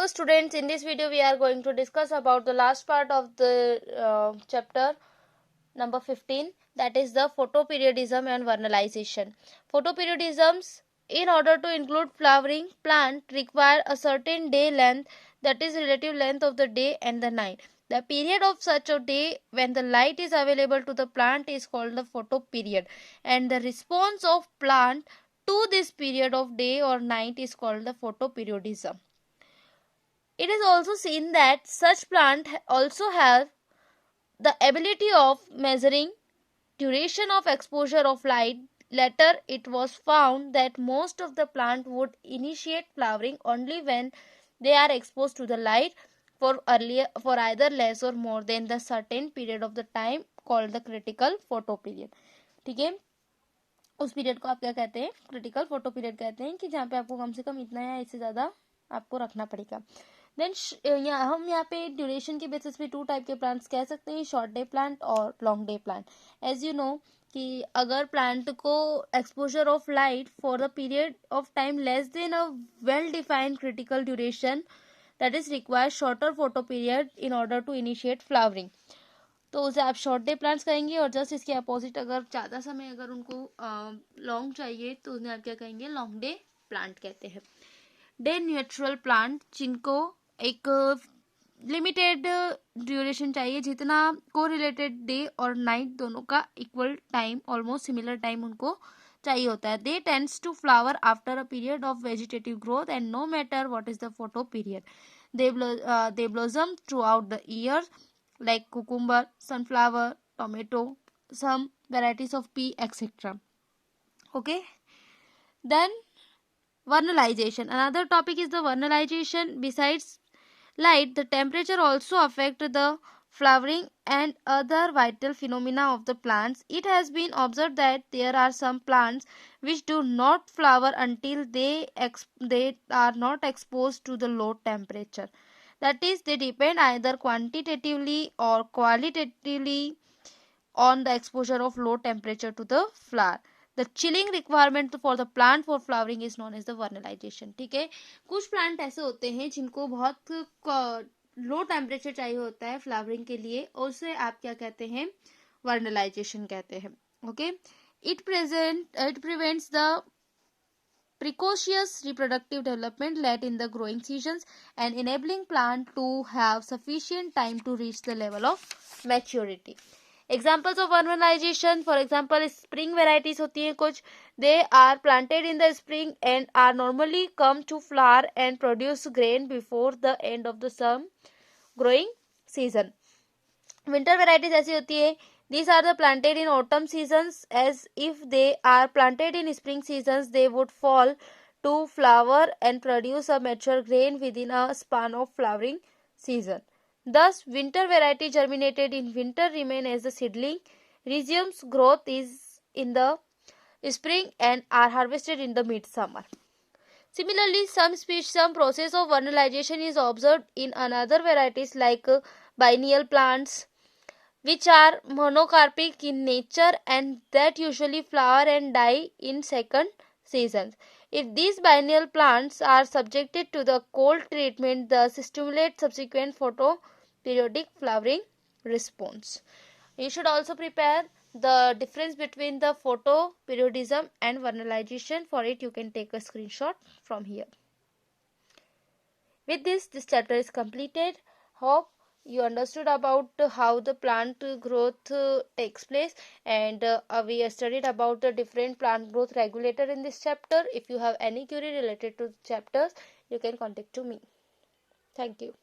Hello students, in this video we are going to discuss about the last part of the chapter number 15, that is the photoperiodism and vernalization. Photoperiodisms, in order to include flowering plant, require a certain day length, that is relative length of the day and the night. The period of such a day when the light is available to the plant is called the photoperiod, and the response of plant to this period of day or night is called the photoperiodism. It is also seen that such plants also have the ability of measuring duration of exposure of light. Later, it was found that most of the plant would initiate flowering only when they are exposed to the light for either less or more than the certain period of the time called the critical photo period. ठीक है, उस period को आप क्या कहते हैं? Critical photo period कहते हैं, कि जहाँ पे आपको कम से कम इतना या इससे ज्यादा आपको रखना पड़ेगा. देन हम यहाँ पे ड्यूरेशन के बेसिस पे टू टाइप के प्लांट्स कह सकते हैं, शॉर्ट डे प्लांट और long day plant. As you know कि अगर प्लांट को exposure of light for the period of time less than a well defined critical duration, that is require shorter photo period in order to initiate flowering, तो उसे आप short day plants कहेंगे. और just इसके opposite अगर ज़्यादा समय अगर उनको लॉन्ग चाहिए तो उन्हें आप क्या कहेंगे? लॉन्ग डे प्लांट कहते हैं. डे न्यूट्रल प्लांट, जिनको एक लिमिटेड ड्यूरेशन चाहिए, जितना को रिलेटेड डे और नाइट दोनों का equal time, almost similar time उनको चाहिए होता है. They tends to flower after a period of vegetative growth and no matter what is the photoperiod. They blossom throughout the year like cucumber, sunflower, tomato, some varieties of pea, etc. Okay. Then vernalization. Another topic is the vernalization. Besides light, the temperature also affect the flowering and other vital phenomena of the plants. It has been observed that there are some plants which do not flower until they are not exposed to the low temperature. That is, they depend either quantitatively or qualitatively on the exposure of low temperature to the flower. The chilling requirement for the plant for flowering is known as the vernalization. ठीक है, कुछ plant ऐसे होते हैं जिनको बहुत low temperature चाहिए होता है फ्लावरिंग के लिए, और उसे आप क्या कहते हैं? वर्नलाइजेशन कहते हैं. Okay, it prevents the precocious reproductive development late in the growing seasons and enabling plant to have sufficient time to reach the level of maturity. Examples of vernalization, for example, spring varieties होती हैं कुछ. They are planted in the spring and are normally come to flower and produce grain before the end of the some growing season. Winter varieties ऐसी होती है. These are the planted in autumn seasons, as if they are planted in spring seasons they would fall to flower and produce a mature grain within a span of flowering season. Thus, winter variety germinated in winter remain as the seedling, resumes growth is in the spring and are harvested in the midsummer. Similarly, some process of vernalization is observed in another varieties like biennial plants, which are monocarpic in nature and that usually flower and die in second seasons. If these biennial plants are subjected to the cold treatment, thus stimulate subsequent photoperiodic flowering response. You should also prepare the difference between the photoperiodism and vernalization. For it, you can take a screenshot from here. With this chapter is completed. Hope you understood about how the plant growth takes place, and we studied about the different plant growth regulator in this chapter. If you have any query related to the chapters, you can contact to me. Thank you.